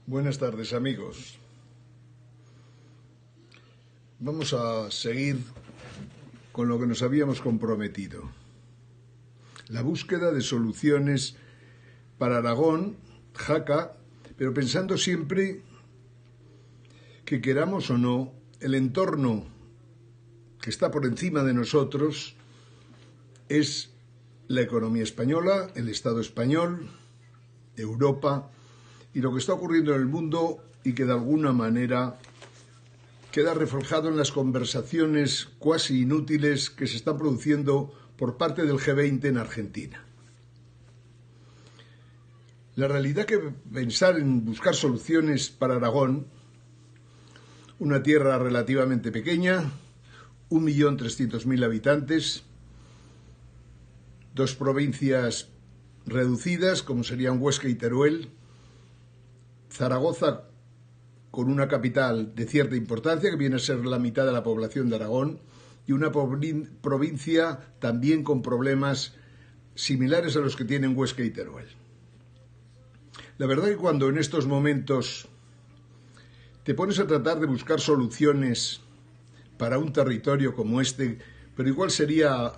Buenas tardes, amigos. Vamos a seguir con lo que nos habíamos comprometido. La búsqueda de soluciones para Aragón, Jaca, pero pensando siempre que queramos o no, el entorno que está por encima de nosotros es la economía española, el Estado español, Europa y lo que está ocurriendo en el mundo y que de alguna manera queda reflejado en las conversaciones cuasi inútiles que se están produciendo por parte del G20 en Argentina. La realidad que pensar en buscar soluciones para Aragón, una tierra relativamente pequeña, 1.300.000 habitantes, dos provincias reducidas como serían Huesca y Teruel, Zaragoza con una capital de cierta importancia que viene a ser la mitad de la población de Aragón y una provincia también con problemas similares a los que tienen Huesca y Teruel. La verdad que cuando en estos momentos te pones a tratar de buscar soluciones para un territorio como este, pero igual sería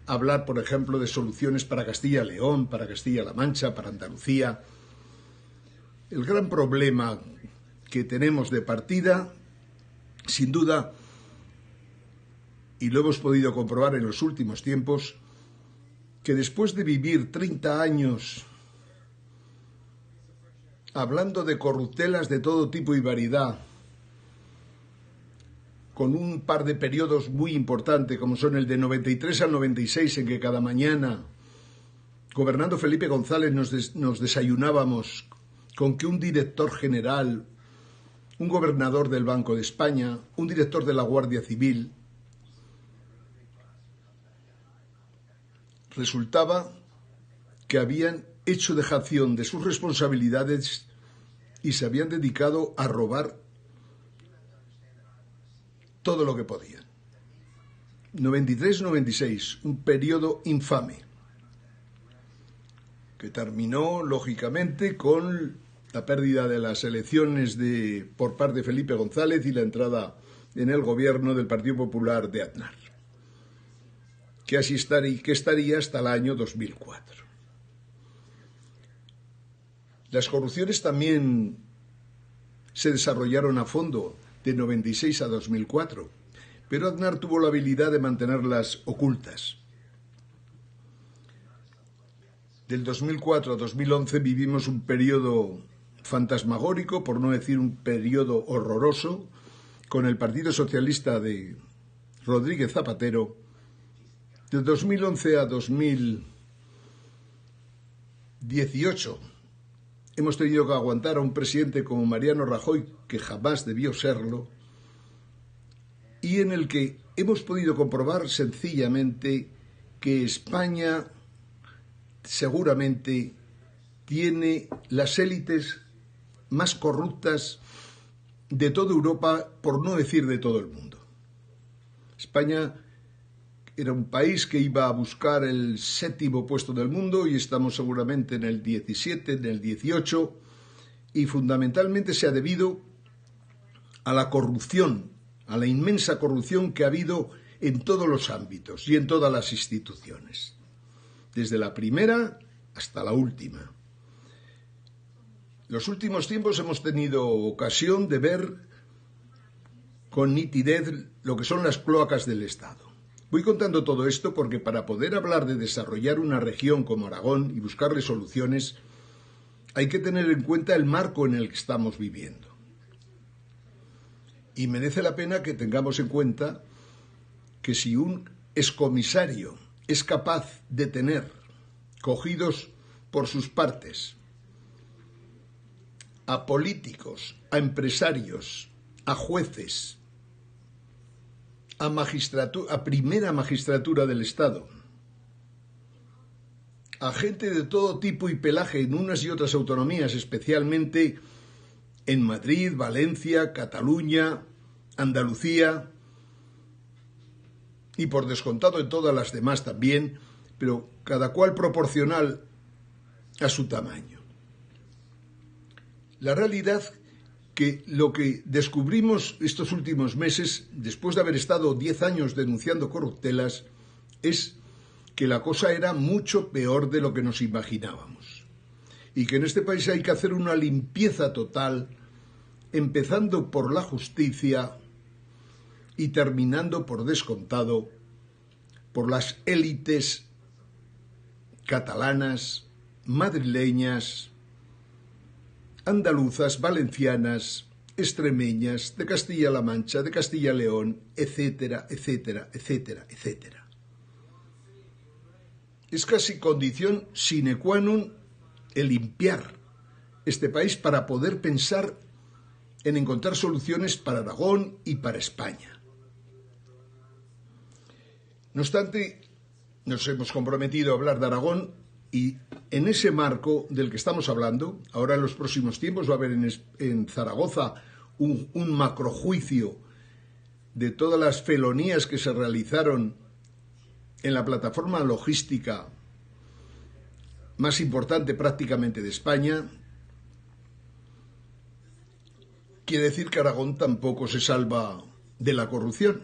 hablar, por ejemplo, de soluciones para Castilla-León, para Castilla-La Mancha, para Andalucía. El gran problema que tenemos de partida, sin duda, y lo hemos podido comprobar en los últimos tiempos, que después de vivir 30 años hablando de corruptelas de todo tipo y variedad, con un par de periodos muy importantes, como son el de 93 al 96, en que cada mañana, gobernando Felipe González, nos desayunábamos con que un director general, un gobernador del Banco de España, un director de la Guardia Civil, resultaba que habían hecho dejación de sus responsabilidades y se habían dedicado a robar todo lo que podían. 93-96, un periodo infame, que terminó, lógicamente, con la pérdida de las elecciones por parte de Felipe González y la entrada en el gobierno del Partido Popular de Aznar, que así estaría hasta el año 2004. Las corrupciones también se desarrollaron a fondo de 96 a 2004, pero Aznar tuvo la habilidad de mantenerlas ocultas. Del 2004 a 2011 vivimos un periodo fantasmagórico, por no decir un periodo horroroso, con el Partido Socialista de Rodríguez Zapatero. De 2011 a 2018 hemos tenido que aguantar a un presidente como Mariano Rajoy, que jamás debió serlo, y en el que hemos podido comprobar sencillamente que España seguramente tiene las élites más corruptas de toda Europa, por no decir de todo el mundo. España era un país que iba a buscar el 7º puesto del mundo y estamos seguramente en el 17, en el 18, y fundamentalmente se ha debido a la corrupción, a la inmensa corrupción que ha habido en todos los ámbitos y en todas las instituciones, desde la primera hasta la última. En los últimos tiempos hemos tenido ocasión de ver con nitidez lo que son las cloacas del Estado. Voy contando todo esto porque para poder hablar de desarrollar una región como Aragón y buscarle soluciones, hay que tener en cuenta el marco en el que estamos viviendo. Y merece la pena que tengamos en cuenta que si un excomisario es capaz de tener cogidos por sus partes a políticos, a empresarios, a jueces, a primera magistratura del Estado, a gente de todo tipo y pelaje en unas y otras autonomías, especialmente en Madrid, Valencia, Cataluña, Andalucía y por descontado en todas las demás también, pero cada cual proporcional a su tamaño. La realidad que lo que descubrimos estos últimos meses, después de haber estado 10 años denunciando corruptelas, es que la cosa era mucho peor de lo que nos imaginábamos. Y que en este país hay que hacer una limpieza total, empezando por la justicia y terminando, por descontado, por las élites catalanas, madrileñas, andaluzas, valencianas, extremeñas, de Castilla-La Mancha, de Castilla-León, etcétera, etcétera, etcétera, etcétera. Es casi condición sine qua non el limpiar este país para poder pensar en encontrar soluciones para Aragón y para España. No obstante, nos hemos comprometido a hablar de Aragón y en ese marco del que estamos hablando, ahora en los próximos tiempos va a haber en Zaragoza un macrojuicio de todas las felonías que se realizaron en la plataforma logística más importante prácticamente de España. Quiere decir que Aragón tampoco se salva de la corrupción.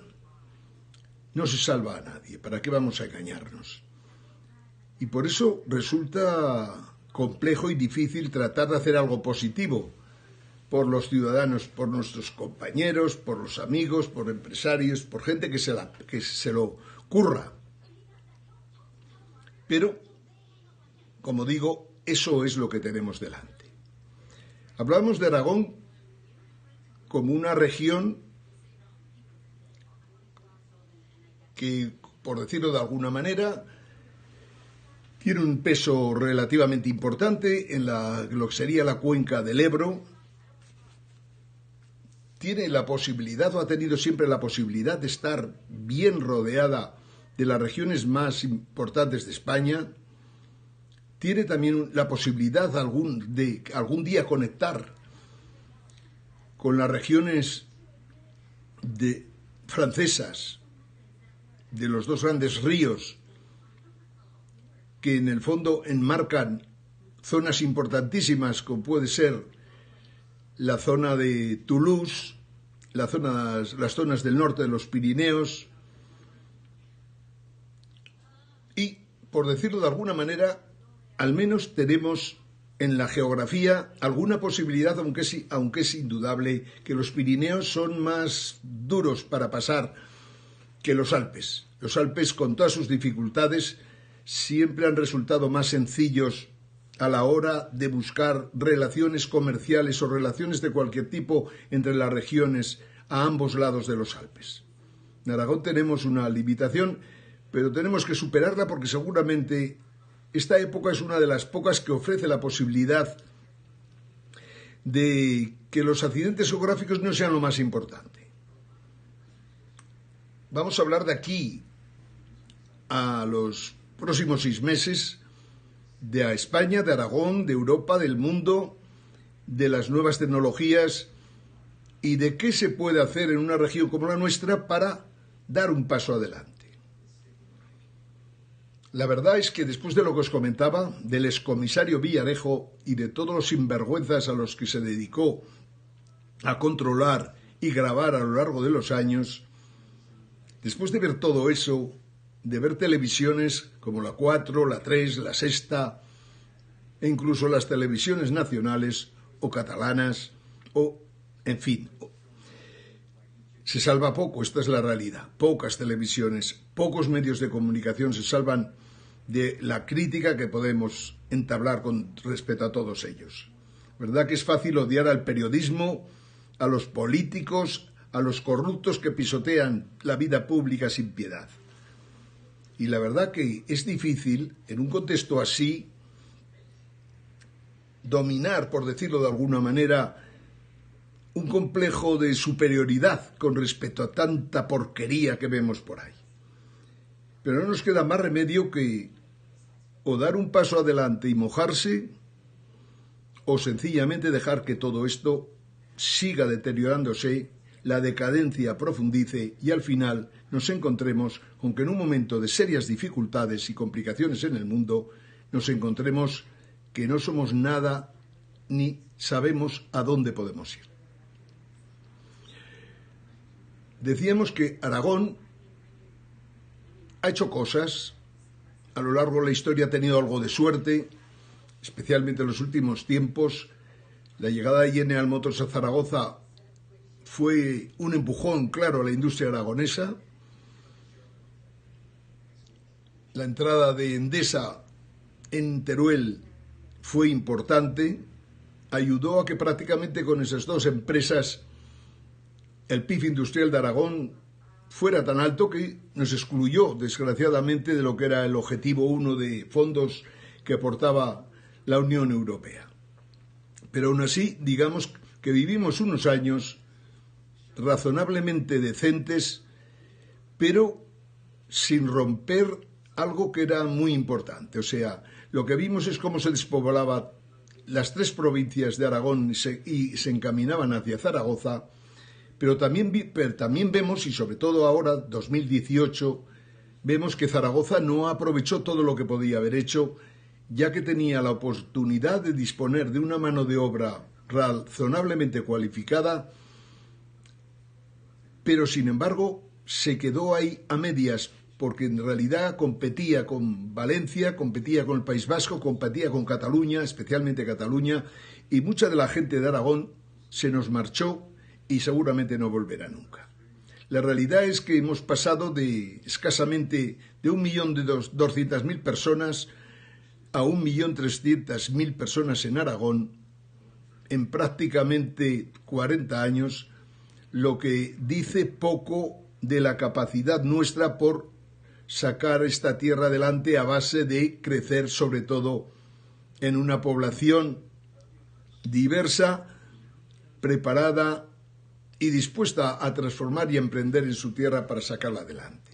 No se salva a nadie. ¿Para qué vamos a engañarnos? Y por eso resulta complejo y difícil tratar de hacer algo positivo por los ciudadanos, por nuestros compañeros, por los amigos, por empresarios, por gente que se lo curra. Pero, como digo, eso es lo que tenemos delante. Hablamos de Aragón como una región que, por decirlo de alguna manera, tiene un peso relativamente importante en lo que sería la cuenca del Ebro. Tiene la posibilidad, o ha tenido siempre la posibilidad, de estar bien rodeada de las regiones más importantes de España. Tiene también la posibilidad de algún día conectar con las regiones francesas de los dos grandes ríos que en el fondo enmarcan zonas importantísimas como puede ser la zona de Toulouse, las zonas del norte de los Pirineos y, por decirlo de alguna manera, al menos tenemos en la geografía alguna posibilidad, aunque es indudable que los Pirineos son más duros para pasar que los Alpes. Los Alpes, con todas sus dificultades, siempre han resultado más sencillos a la hora de buscar relaciones comerciales o relaciones de cualquier tipo entre las regiones a ambos lados de los Alpes. En Aragón tenemos una limitación, pero tenemos que superarla porque seguramente esta época es una de las pocas que ofrece la posibilidad de que los accidentes geográficos no sean lo más importante. Vamos a hablar de aquí a los próximos 6 meses de España, de Aragón, de Europa, del mundo, de las nuevas tecnologías y de qué se puede hacer en una región como la nuestra para dar un paso adelante. La verdad es que después de lo que os comentaba, del excomisario Villarejo y de todos los sinvergüenzas a los que se dedicó a controlar y grabar a lo largo de los años, después de ver todo eso, de ver televisiones como la 4, la 3, la Sexta, e incluso las televisiones nacionales o catalanas, en fin, se salva poco, esta es la realidad. Pocas televisiones, pocos medios de comunicación se salvan de la crítica que podemos entablar con respecto a todos ellos. ¿Verdad que es fácil odiar al periodismo, a los políticos, a los corruptos que pisotean la vida pública sin piedad? Y la verdad que es difícil, en un contexto así, dominar, por decirlo de alguna manera, un complejo de superioridad con respecto a tanta porquería que vemos por ahí. Pero no nos queda más remedio que o dar un paso adelante y mojarse, o sencillamente dejar que todo esto siga deteriorándose, la decadencia profundice y al final nos encontremos con que en un momento de serias dificultades y complicaciones en el mundo, nos encontremos que no somos nada ni sabemos a dónde podemos ir. Decíamos que Aragón ha hecho cosas, a lo largo de la historia ha tenido algo de suerte, especialmente en los últimos tiempos. La llegada de General Motors a Zaragoza fue un empujón claro a la industria aragonesa. La entrada de Endesa en Teruel fue importante, ayudó a que prácticamente con esas dos empresas el PIB industrial de Aragón fuera tan alto que nos excluyó, desgraciadamente, de lo que era el objetivo 1 de fondos que aportaba la Unión Europea. Pero aún así, digamos que vivimos unos años razonablemente decentes, pero sin romper algo que era muy importante. O sea, lo que vimos es cómo se despoblaba las tres provincias de Aragón y se encaminaban hacia Zaragoza, pero también vemos, y sobre todo ahora, 2018, vemos que Zaragoza no aprovechó todo lo que podía haber hecho, ya que tenía la oportunidad de disponer de una mano de obra razonablemente cualificada, pero sin embargo se quedó ahí a medias, porque en realidad competía con Valencia, competía con el País Vasco, competía con Cataluña, especialmente Cataluña, y mucha de la gente de Aragón se nos marchó y seguramente no volverá nunca. La realidad es que hemos pasado de escasamente de 1.200.000 personas a 1.300.000 personas en Aragón en prácticamente 40 años, lo que dice poco de la capacidad nuestra por sacar esta tierra adelante a base de crecer, sobre todo en una población diversa, preparada y dispuesta a transformar y a emprender en su tierra para sacarla adelante.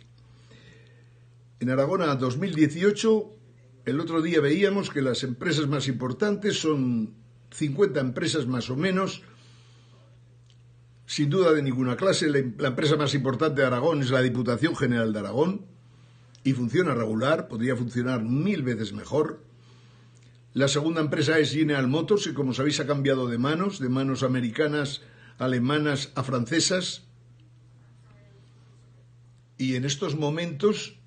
En Aragón, a 2018, el otro día veíamos que las empresas más importantes son 50 empresas más o menos, sin duda de ninguna clase. La empresa más importante de Aragón es la Diputación General de Aragón y funciona regular, podría funcionar 1000 veces mejor. La segunda empresa es General Motors, y como sabéis ha cambiado de manos americanas, alemanas a francesas, y en estos momentos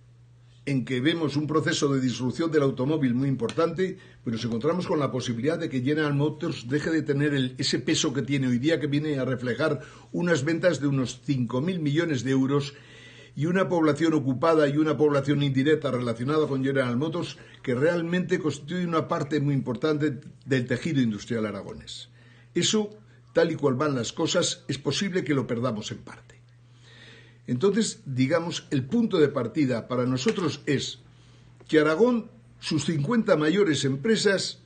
en que vemos un proceso de disrupción del automóvil muy importante, pues nos encontramos con la posibilidad de que General Motors deje de tener ese peso que tiene hoy día, que viene a reflejar unas ventas de unos 5.000 millones de euros y una población ocupada y una población indirecta relacionada con General Motors que realmente constituye una parte muy importante del tejido industrial aragonés. Eso, tal y cual van las cosas, es posible que lo perdamos en parte. Entonces, digamos, el punto de partida para nosotros es que Aragón, sus 50 mayores empresas,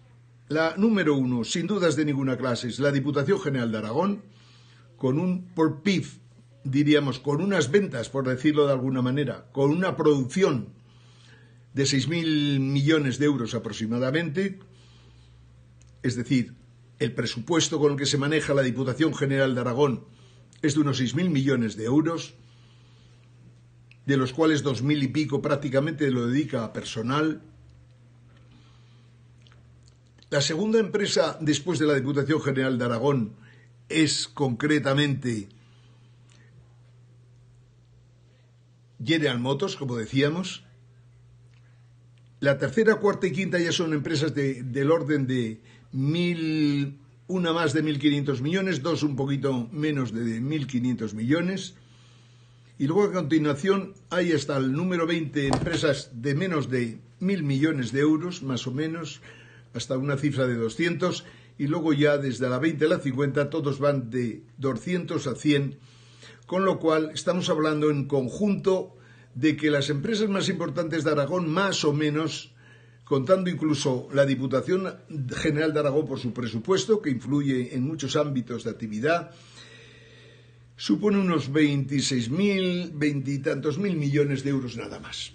la número 1, sin dudas de ninguna clase, es la Diputación General de Aragón, con un por PIB, diríamos, con unas ventas, por decirlo de alguna manera, con una producción de 6.000 millones de euros aproximadamente, es decir, el presupuesto con el que se maneja la Diputación General de Aragón es de unos 6.000 millones de euros, de los cuales 2.000 y pico prácticamente lo dedica a personal. La segunda empresa después de la Diputación General de Aragón es concretamente General Motors, como decíamos. La tercera, cuarta y quinta ya son empresas del orden de una más de 1.500 millones, dos un poquito menos de 1.500 millones. Y luego a continuación hay hasta el número 20 empresas de menos de 1.000 millones de euros, más o menos, hasta una cifra de 200, y luego ya desde la 20 a la 50 todos van de 200 a 100, con lo cual estamos hablando en conjunto de que las empresas más importantes de Aragón, más o menos, contando incluso la Diputación General de Aragón por su presupuesto, que influye en muchos ámbitos de actividad, supone unos 26.000, 20 y tantos mil millones de euros nada más.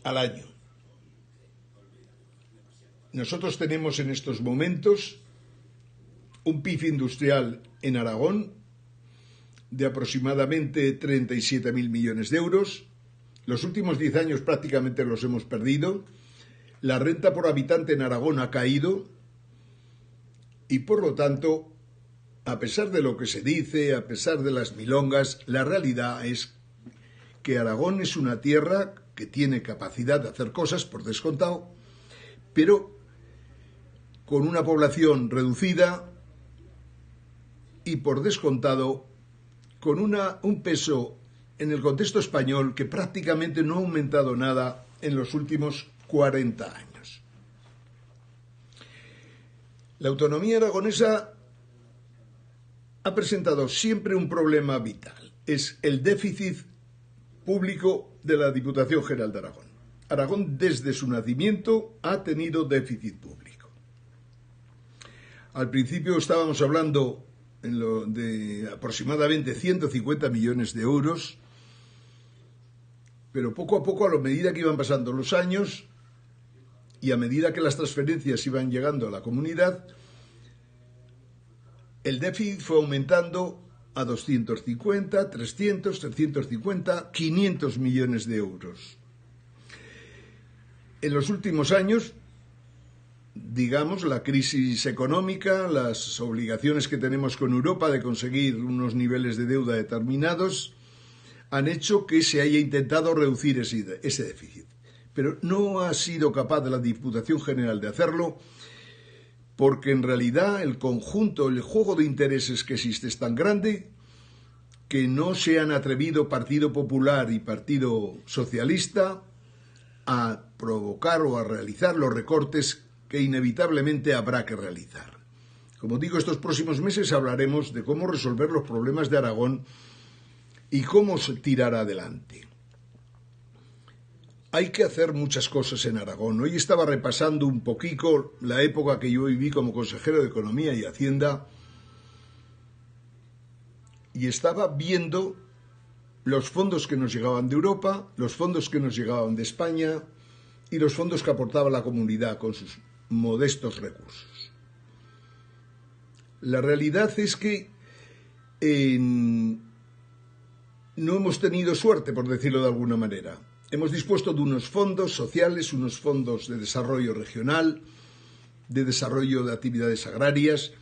Al año. Nosotros tenemos en estos momentos un PIB industrial en Aragón de aproximadamente 37.000 millones de euros. Los últimos 10 años prácticamente los hemos perdido. la renta por habitante en Aragón ha caído y por lo tanto, a pesar de lo que se dice, a pesar de las milongas, la realidad es que Aragón es una tierra que tiene capacidad de hacer cosas, por descontado, pero con una población reducida y por descontado con un peso en el contexto español que prácticamente no ha aumentado nada en los últimos 40 años. La autonomía aragonesa ha presentado siempre un problema vital, es el déficit público de la Diputación General de Aragón. Aragón desde su nacimiento ha tenido déficit público. Al principio estábamos hablando de aproximadamente 150 millones de euros, pero poco a poco, a medida que iban pasando los años y a medida que las transferencias iban llegando a la comunidad, el déficit fue aumentando a 250, 300, 350, 500 millones de euros. En los últimos años, digamos, la crisis económica, las obligaciones que tenemos con Europa de conseguir unos niveles de deuda determinados, han hecho que se haya intentado reducir ese déficit. Pero no ha sido capaz de la Diputación General de hacerlo porque en realidad el conjunto, el juego de intereses que existe es tan grande que no se han atrevido Partido Popular y Partido Socialista a provocar o a realizar los recortes que inevitablemente habrá que realizar. Como digo, estos próximos meses hablaremos de cómo resolver los problemas de Aragón y cómo se tirará adelante. Hay que hacer muchas cosas en Aragón. Hoy estaba repasando un poquito la época que yo viví como consejero de Economía y Hacienda y estaba viendo los fondos que nos llegaban de Europa, los fondos que nos llegaban de España y los fondos que aportaba la comunidad con sus modestos recursos. La realidad es que no hemos tenido suerte, por decirlo de alguna manera. Hemos dispuesto de unos fondos sociales, unos fondos de desarrollo regional, de desarrollo de actividades agrarias,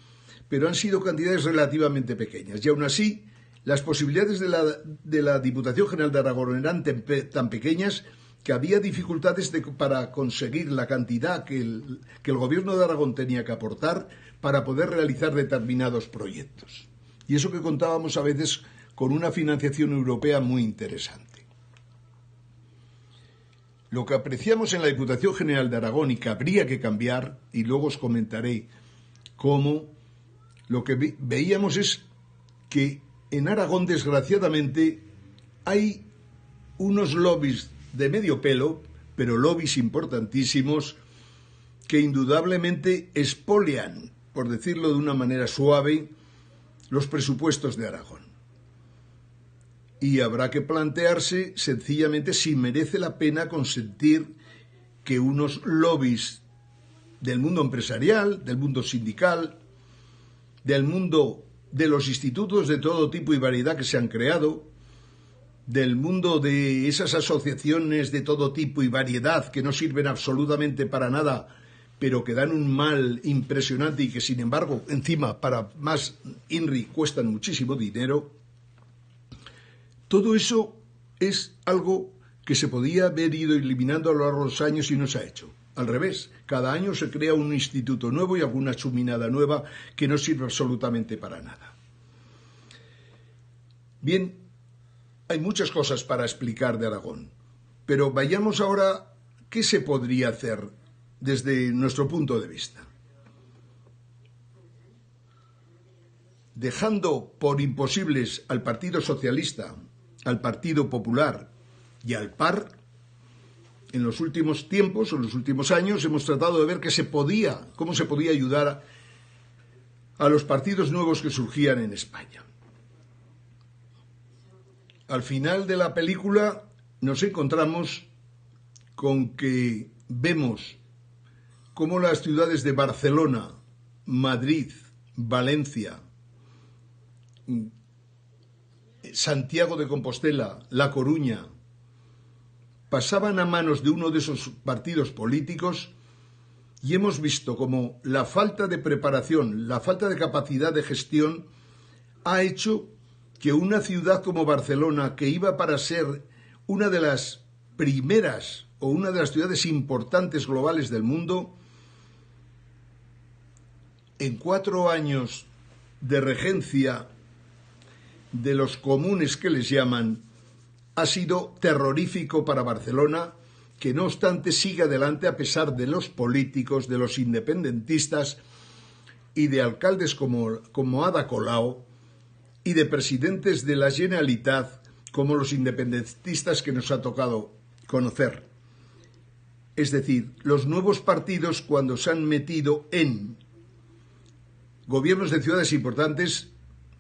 pero han sido cantidades relativamente pequeñas. Y aún así, las posibilidades de la Diputación General de Aragón eran tan pequeñas que había dificultades para conseguir la cantidad que el Gobierno de Aragón tenía que aportar para poder realizar determinados proyectos. Y eso que contábamos a veces con una financiación europea muy interesante. Lo que apreciamos en la Diputación General de Aragón y que habría que cambiar, y luego os comentaré cómo, lo que veíamos es que en Aragón, desgraciadamente, hay unos lobbies de medio pelo, pero lobbies importantísimos, que indudablemente expolian, por decirlo de una manera suave, los presupuestos de Aragón. Y habrá que plantearse sencillamente si merece la pena consentir que unos lobbies del mundo empresarial, del mundo sindical, del mundo de los institutos de todo tipo y variedad que se han creado, del mundo de esas asociaciones de todo tipo y variedad que no sirven absolutamente para nada, pero que dan un mal impresionante y que sin embargo encima para más INRI cuestan muchísimo dinero. Todo eso es algo que se podía haber ido eliminando a lo largo de los años y no se ha hecho. Al revés, cada año se crea un instituto nuevo y alguna chuminada nueva que no sirve absolutamente para nada. Bien, hay muchas cosas para explicar de Aragón, pero vayamos ahora, ¿qué se podría hacer desde nuestro punto de vista? Dejando por imposibles al Partido Socialista, al Partido Popular y al PAR, en los últimos tiempos, en los últimos años, hemos tratado de ver cómo se podía ayudar a los partidos nuevos que surgían en España. Al final de la película nos encontramos con que vemos cómo las ciudades de Barcelona, Madrid, Valencia, Santiago de Compostela, La Coruña, pasaban a manos de uno de esos partidos políticos y hemos visto como la falta de preparación, la falta de capacidad de gestión ha hecho que una ciudad como Barcelona, que iba para ser una de las primeras o una de las ciudades importantes globales del mundo, en 4 años de regencia de los comunes que les llaman, ha sido terrorífico para Barcelona, que no obstante sigue adelante a pesar de los políticos, de los independentistas y de alcaldes como Ada Colau y de presidentes de la Generalitat como los independentistas que nos ha tocado conocer. Es decir, los nuevos partidos, cuando se han metido en gobiernos de ciudades importantes,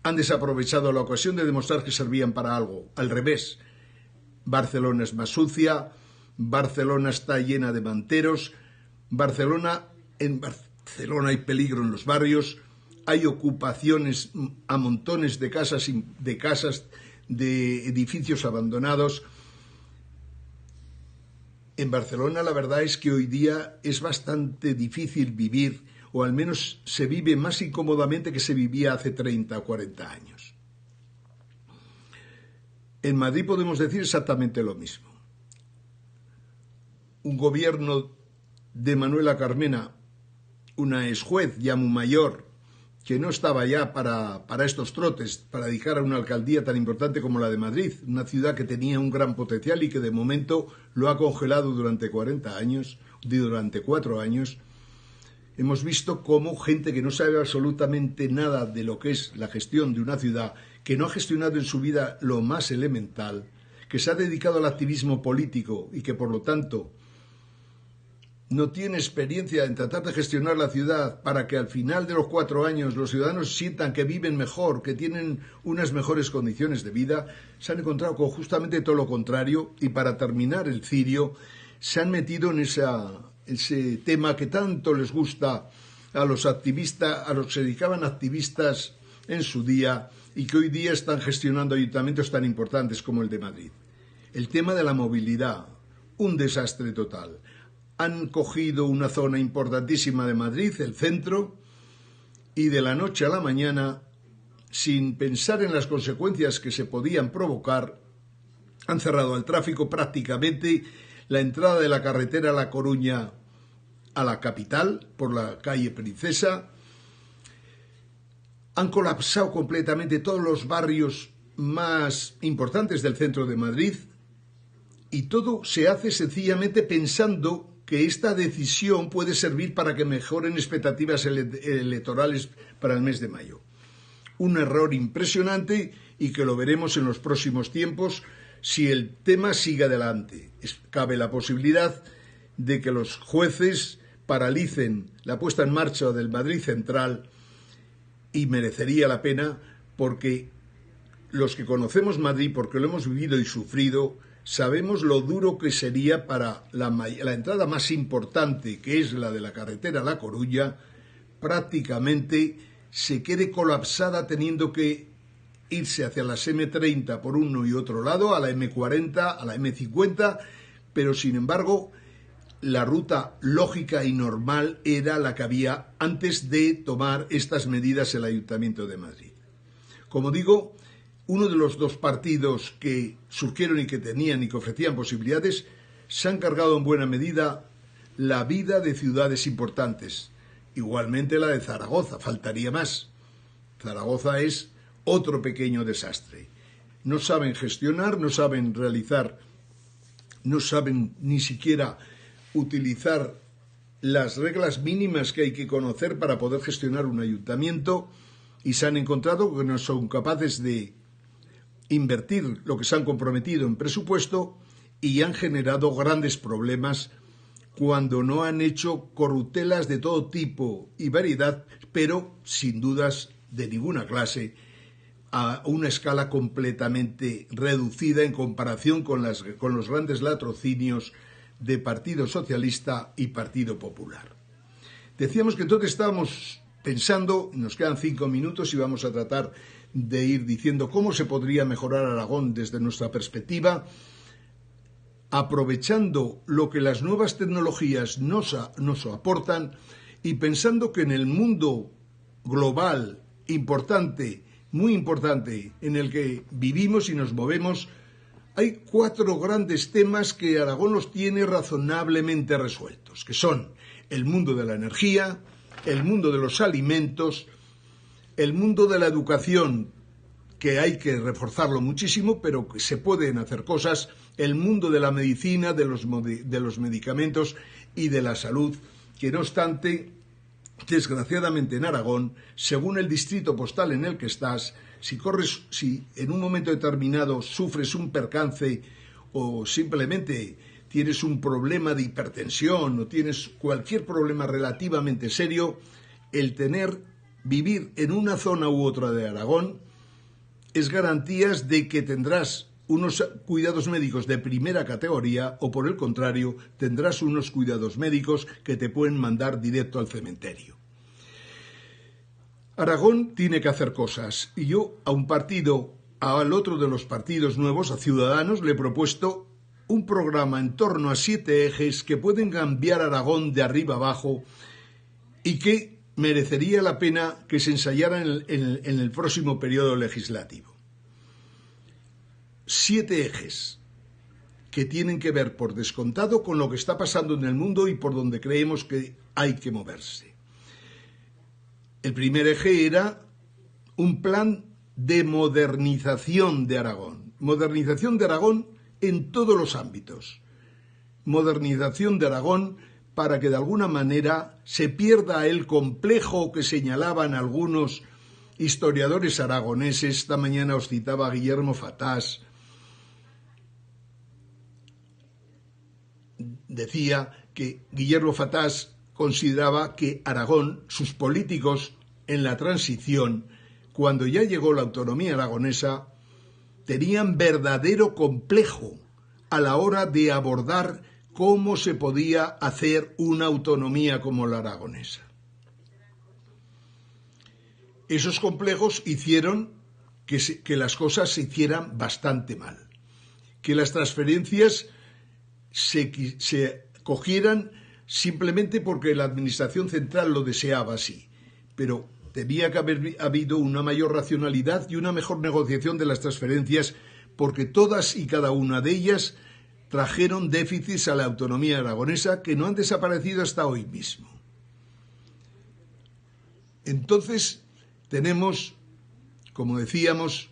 han desaprovechado la ocasión de demostrar que servían para algo. Al revés, Barcelona es más sucia, Barcelona está llena de manteros, en Barcelona hay peligro en los barrios, hay ocupaciones a montones de casas, de edificios abandonados. En Barcelona la verdad es que hoy día es bastante difícil vivir, o al menos se vive más incómodamente que se vivía hace 30 o 40 años. En Madrid podemos decir exactamente lo mismo. Un gobierno de Manuela Carmena, una exjuez ya muy mayor, que no estaba ya para estos trotes, para dedicar a una alcaldía tan importante como la de Madrid, una ciudad que tenía un gran potencial y que de momento lo ha congelado durante 40 años, durante 4 años. Hemos visto cómo gente que no sabe absolutamente nada de lo que es la gestión de una ciudad, que no ha gestionado en su vida lo más elemental, que se ha dedicado al activismo político y que por lo tanto no tiene experiencia en tratar de gestionar la ciudad para que al final de los 4 años los ciudadanos sientan que viven mejor, que tienen unas mejores condiciones de vida, se han encontrado con justamente todo lo contrario y para terminar el cirio se han metido en ese tema que tanto les gusta a los activistas, a los que se dedicaban activistas en su día y que hoy día están gestionando ayuntamientos tan importantes como el de Madrid. El tema de la movilidad, un desastre total. Han cogido una zona importantísima de Madrid, el centro, y de la noche a la mañana, sin pensar en las consecuencias que se podían provocar, han cerrado al tráfico prácticamente la entrada de la carretera La Coruña a la capital, por la calle Princesa. Han colapsado completamente todos los barrios más importantes del centro de Madrid y todo se hace sencillamente pensando que esta decisión puede servir para que mejoren expectativas electorales para el mes de mayo. Un error impresionante y que lo veremos en los próximos tiempos si el tema sigue adelante. Cabe la posibilidad de que los jueces paralicen la puesta en marcha del Madrid Central y merecería la pena porque los que conocemos Madrid, porque lo hemos vivido y sufrido, sabemos lo duro que sería para la entrada más importante, que es la de la carretera La Coruña, prácticamente se quede colapsada teniendo que irse hacia las M30 por uno y otro lado, a la M40, a la M50, pero sin embargo la ruta lógica y normal era la que había antes de tomar estas medidas el Ayuntamiento de Madrid. Como digo, uno de los dos partidos que surgieron y que tenían y que ofrecían posibilidades se han cargado en buena medida la vida de ciudades importantes. Igualmente la de Zaragoza, faltaría más. Zaragoza es otro pequeño desastre. No saben gestionar, no saben realizar, no saben ni siquiera utilizar las reglas mínimas que hay que conocer para poder gestionar un ayuntamiento y se han encontrado que no son capaces de invertir lo que se han comprometido en presupuesto y han generado grandes problemas cuando no han hecho corruptelas de todo tipo y variedad, pero sin dudas de ninguna clase, a una escala completamente reducida en comparación con los grandes latrocinios de Partido Socialista y Partido Popular. Decíamos que entonces estábamos pensando, nos quedan 5 minutos y vamos a tratar de ir diciendo cómo se podría mejorar Aragón desde nuestra perspectiva. aprovechando lo que las nuevas tecnologías nos aportan y pensando que en el mundo global importante, muy importante, en el que vivimos y nos movemos, hay 4 grandes temas que Aragón los tiene razonablemente resueltos, que son el mundo de la energía, el mundo de los alimentos, el mundo de la educación, que hay que reforzarlo muchísimo, pero que se pueden hacer cosas, el mundo de la medicina, de los medicamentos y de la salud, que no obstante, desgraciadamente en Aragón, según el distrito postal en el que estás, si en un momento determinado sufres un percance o simplemente tienes un problema de hipertensión o tienes cualquier problema relativamente serio, el vivir en una zona u otra de Aragón es garantías de que tendrás unos cuidados médicos de primera categoría o, por el contrario, tendrás unos cuidados médicos que te pueden mandar directo al cementerio. Aragón tiene que hacer cosas y yo al otro de los partidos nuevos, a Ciudadanos, le he propuesto un programa en torno a 7 ejes que pueden cambiar Aragón de arriba abajo y que merecería la pena que se ensayaran en el próximo periodo legislativo. 7 ejes que tienen que ver por descontado con lo que está pasando en el mundo y por donde creemos que hay que moverse. El primer eje era un plan de modernización de Aragón. Modernización de Aragón en todos los ámbitos. Modernización de Aragón para que de alguna manera se pierda el complejo que señalaban algunos historiadores aragoneses. Esta mañana os citaba a Guillermo Fatás. Decía que Guillermo Fatás consideraba que Aragón, sus políticos en la transición, cuando ya llegó la autonomía aragonesa, tenían verdadero complejo a la hora de abordar cómo se podía hacer una autonomía como la aragonesa. Esos complejos hicieron que las cosas se hicieran bastante mal, que las transferencias se cogieran simplemente porque la administración central lo deseaba así, pero tenía que haber habido una mayor racionalidad y una mejor negociación de las transferencias, porque todas y cada una de ellas trajeron déficits a la autonomía aragonesa que no han desaparecido hasta hoy mismo. Entonces tenemos, como decíamos,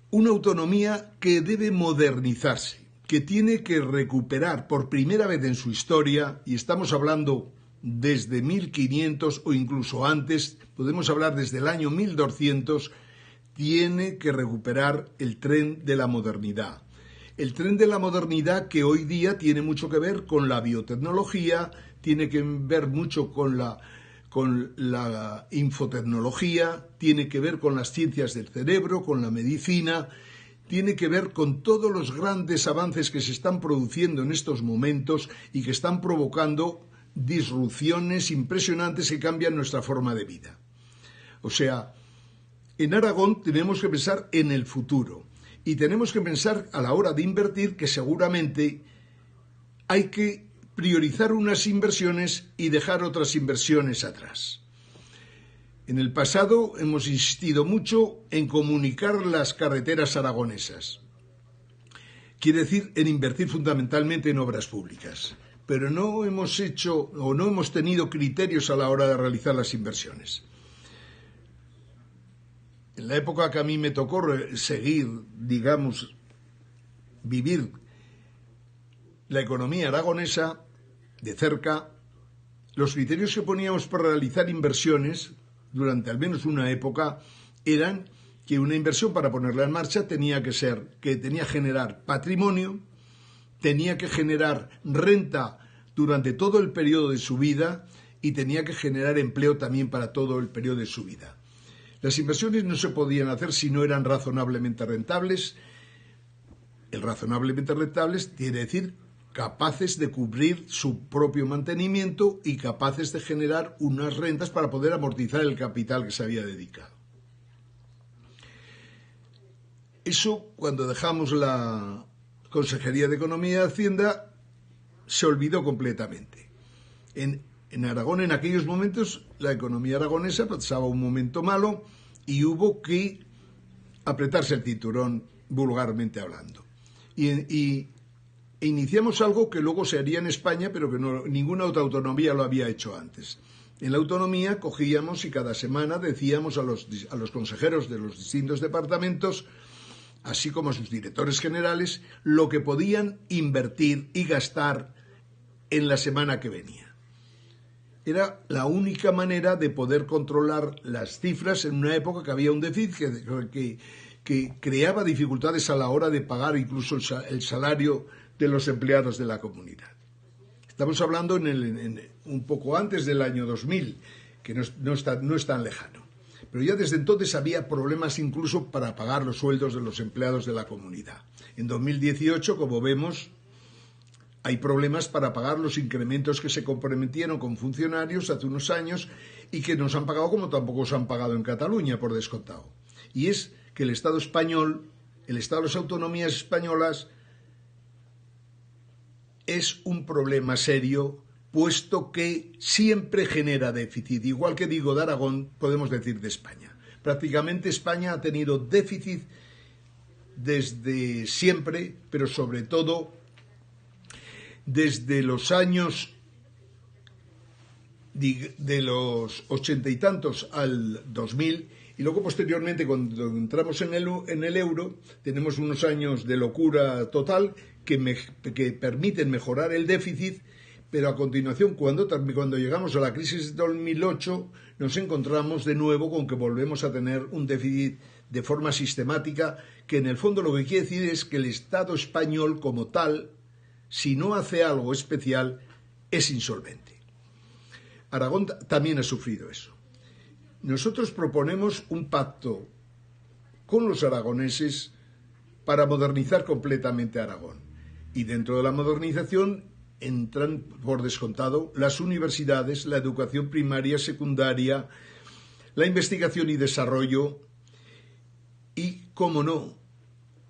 una autonomía que debe modernizarse, que tiene que recuperar por primera vez en su historia, y estamos hablando desde 1500 o incluso antes, podemos hablar desde el año 1200, tiene que recuperar el tren de la modernidad. El tren de la modernidad que hoy día tiene mucho que ver con la biotecnología, tiene que ver mucho con la infotecnología, tiene que ver con las ciencias del cerebro, con la medicina, tiene que ver con todos los grandes avances que se están produciendo en estos momentos y que están provocando disrupciones impresionantes que cambian nuestra forma de vida. O sea, en Aragón tenemos que pensar en el futuro y tenemos que pensar a la hora de invertir que seguramente hay que priorizar unas inversiones y dejar otras inversiones atrás. En el pasado hemos insistido mucho en comunicar las carreteras aragonesas. Quiere decir en invertir fundamentalmente en obras públicas, pero no hemos tenido criterios a la hora de realizar las inversiones. En la época que a mí me tocó vivir la economía aragonesa de cerca, los criterios que poníamos para realizar inversiones durante al menos una época eran que una inversión para ponerla en marcha tenía que generar patrimonio, tenía que generar renta durante todo el periodo de su vida y tenía que generar empleo también para todo el periodo de su vida. Las inversiones no se podían hacer si no eran razonablemente rentables. El razonablemente rentables quiere decir capaces de cubrir su propio mantenimiento y capaces de generar unas rentas para poder amortizar el capital que se había dedicado. Eso, cuando dejamos la Consejería de Economía y Hacienda se olvidó completamente. En Aragón, en aquellos momentos, la economía aragonesa pasaba un momento malo y hubo que apretarse el cinturón, vulgarmente hablando. E iniciamos algo que luego se haría en España, pero que ninguna otra autonomía lo había hecho antes. En la autonomía cogíamos y cada semana decíamos a los consejeros de los distintos departamentos, así como a sus directores generales, lo que podían invertir y gastar en la semana que venía. Era la única manera de poder controlar las cifras en una época que había un déficit que creaba dificultades a la hora de pagar incluso el salario de los empleados de la comunidad. Estamos hablando un poco antes del año 2000, que no es tan lejano. Pero ya desde entonces había problemas incluso para pagar los sueldos de los empleados de la comunidad. En 2018, como vemos, hay problemas para pagar los incrementos que se comprometieron con funcionarios hace unos años y que nos han pagado como tampoco se han pagado en Cataluña, por descontado. Y es que el Estado español, el Estado de las autonomías españolas, es un problema serio, puesto que siempre genera déficit. Igual que digo de Aragón, podemos decir de España. Prácticamente España ha tenido déficit desde siempre, pero sobre todo desde los años de los 80 y tantos al 2000, y luego posteriormente cuando entramos en el euro tenemos unos años de locura total que permiten mejorar el déficit, pero a continuación cuando llegamos a la crisis de 2008 nos encontramos de nuevo con que volvemos a tener un déficit de forma sistemática, que en el fondo lo que quiere decir es que el Estado español como tal, si no hace algo especial, es insolvente. Aragón también ha sufrido eso. Nosotros proponemos un pacto con los aragoneses para modernizar completamente Aragón. Y dentro de la modernización entran, por descontado, las universidades, la educación primaria, secundaria, la investigación y desarrollo y, cómo no,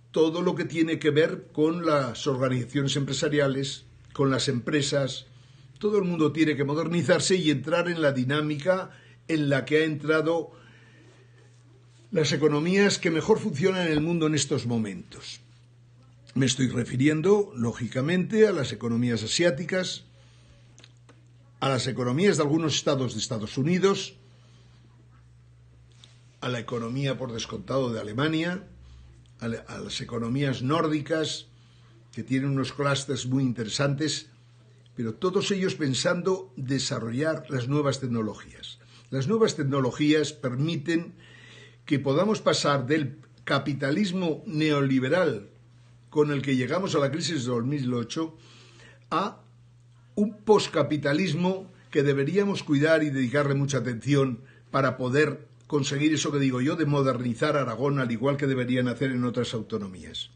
todo lo que tiene que ver con las organizaciones empresariales, con las empresas. Todo el mundo tiene que modernizarse y entrar en la dinámica en la que ha entrado las economías que mejor funcionan en el mundo en estos momentos. Me estoy refiriendo, lógicamente, a las economías asiáticas, a las economías de algunos estados de Estados Unidos, a la economía por descontado de Alemania, a las economías nórdicas, que tienen unos clústeres muy interesantes, pero todos ellos pensando desarrollar las nuevas tecnologías. Las nuevas tecnologías permiten que podamos pasar del capitalismo neoliberal con el que llegamos a la crisis de 2008 a un poscapitalismo que deberíamos cuidar y dedicarle mucha atención para poder conseguir eso que digo yo, de modernizar Aragón, al igual que deberían hacer en otras autonomías.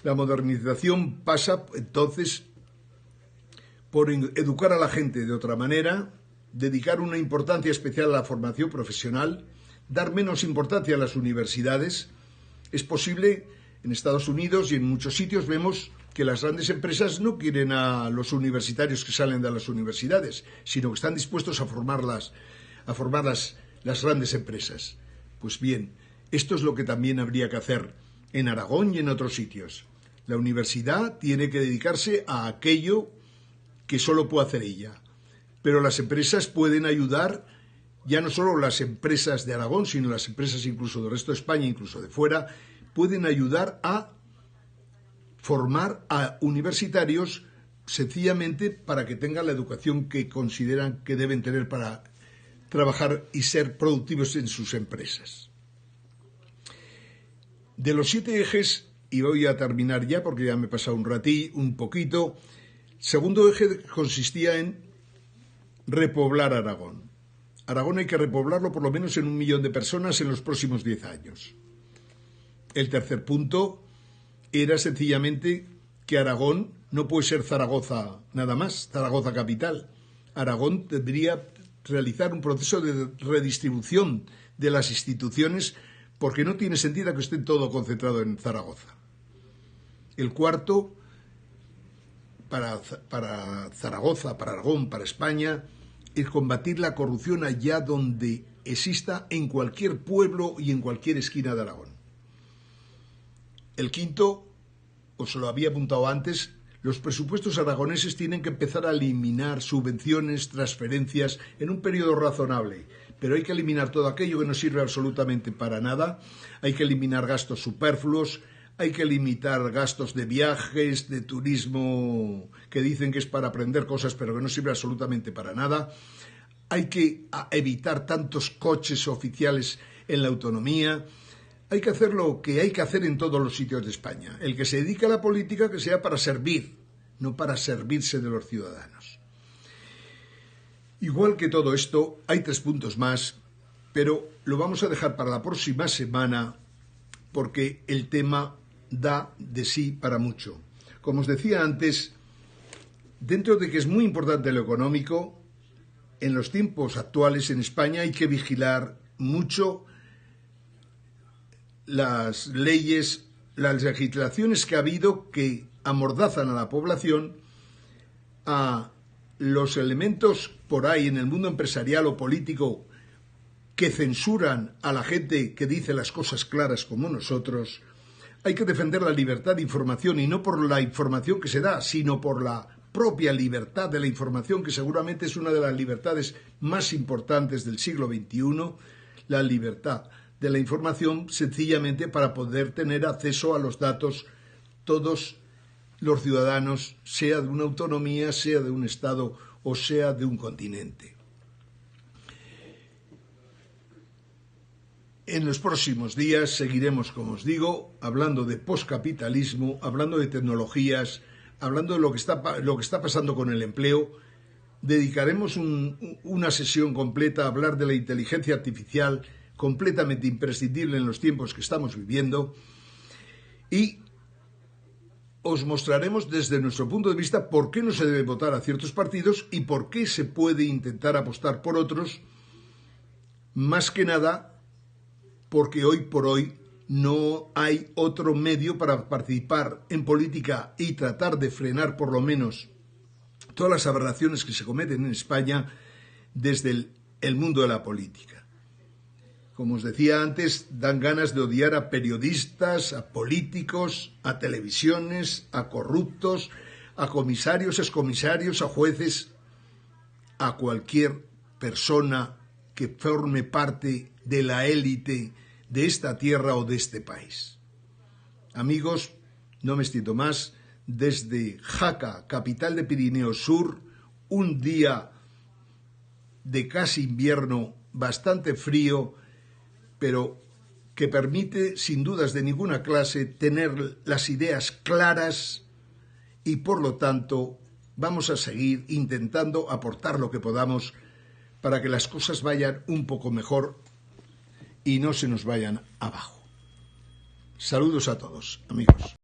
La modernización pasa, entonces, por educar a la gente de otra manera, dedicar una importancia especial a la formación profesional, dar menos importancia a las universidades. Es posible, en Estados Unidos y en muchos sitios vemos que las grandes empresas no quieren a los universitarios que salen de las universidades, sino que están dispuestos a formar las grandes empresas. Pues bien, esto es lo que también habría que hacer en Aragón y en otros sitios. La universidad tiene que dedicarse a aquello que solo puede hacer ella, pero las empresas pueden ayudar, ya no solo las empresas de Aragón, sino las empresas incluso del resto de España, incluso de fuera, pueden ayudar a formar a universitarios sencillamente para que tengan la educación que consideran que deben tener para trabajar y ser productivos en sus empresas. De los 7 ejes, y voy a terminar ya porque ya me he pasado un poquito, el segundo eje consistía en repoblar Aragón. Aragón hay que repoblarlo por lo menos en 1 millón de personas en los próximos 10 años. El tercer punto era sencillamente que Aragón no puede ser Zaragoza nada más, Zaragoza capital. Aragón debería realizar un proceso de redistribución de las instituciones porque no tiene sentido que esté todo concentrado en Zaragoza. El cuarto, para Zaragoza, para Aragón, para España, es combatir la corrupción allá donde exista, en cualquier pueblo y en cualquier esquina de Aragón. El quinto, os lo había apuntado antes, los presupuestos aragoneses tienen que empezar a eliminar subvenciones, transferencias en un periodo razonable, pero hay que eliminar todo aquello que no sirve absolutamente para nada, hay que eliminar gastos superfluos, hay que limitar gastos de viajes, de turismo, que dicen que es para aprender cosas pero que no sirve absolutamente para nada, hay que evitar tantos coches oficiales en la autonomía. Hay que hacer lo que hay que hacer en todos los sitios de España. El que se dedique a la política, que sea para servir, no para servirse de los ciudadanos. Igual que todo esto, hay 3 puntos más, pero lo vamos a dejar para la próxima semana porque el tema da de sí para mucho. Como os decía antes, dentro de que es muy importante lo económico, en los tiempos actuales en España hay que vigilar mucho las leyes, las legislaciones que ha habido que amordazan a la población, a los elementos por ahí en el mundo empresarial o político que censuran a la gente que dice las cosas claras como nosotros. Hay que defender la libertad de información, y no por la información que se da, sino por la propia libertad de la información, que seguramente es una de las libertades más importantes del siglo XXI, la libertad de la información, sencillamente para poder tener acceso a los datos todos los ciudadanos, sea de una autonomía, sea de un Estado o sea de un continente. En los próximos días seguiremos, como os digo, hablando de poscapitalismo, hablando de tecnologías, hablando de lo que está pasando con el empleo. Dedicaremos una sesión completa a hablar de la inteligencia artificial, completamente imprescindible en los tiempos que estamos viviendo, y os mostraremos desde nuestro punto de vista por qué no se debe votar a ciertos partidos y por qué se puede intentar apostar por otros, más que nada porque hoy por hoy no hay otro medio para participar en política y tratar de frenar por lo menos todas las aberraciones que se cometen en España desde el mundo de la política. Como os decía antes, dan ganas de odiar a periodistas, a políticos, a televisiones, a corruptos, a comisarios, excomisarios, a jueces, a cualquier persona que forme parte de la élite de esta tierra o de este país. Amigos, no me extiendo más. Desde Jaca, capital de Pirineos Sur, un día de casi invierno, bastante frío, pero que permite, sin dudas de ninguna clase, tener las ideas claras, y por lo tanto vamos a seguir intentando aportar lo que podamos para que las cosas vayan un poco mejor y no se nos vayan abajo. Saludos a todos, amigos.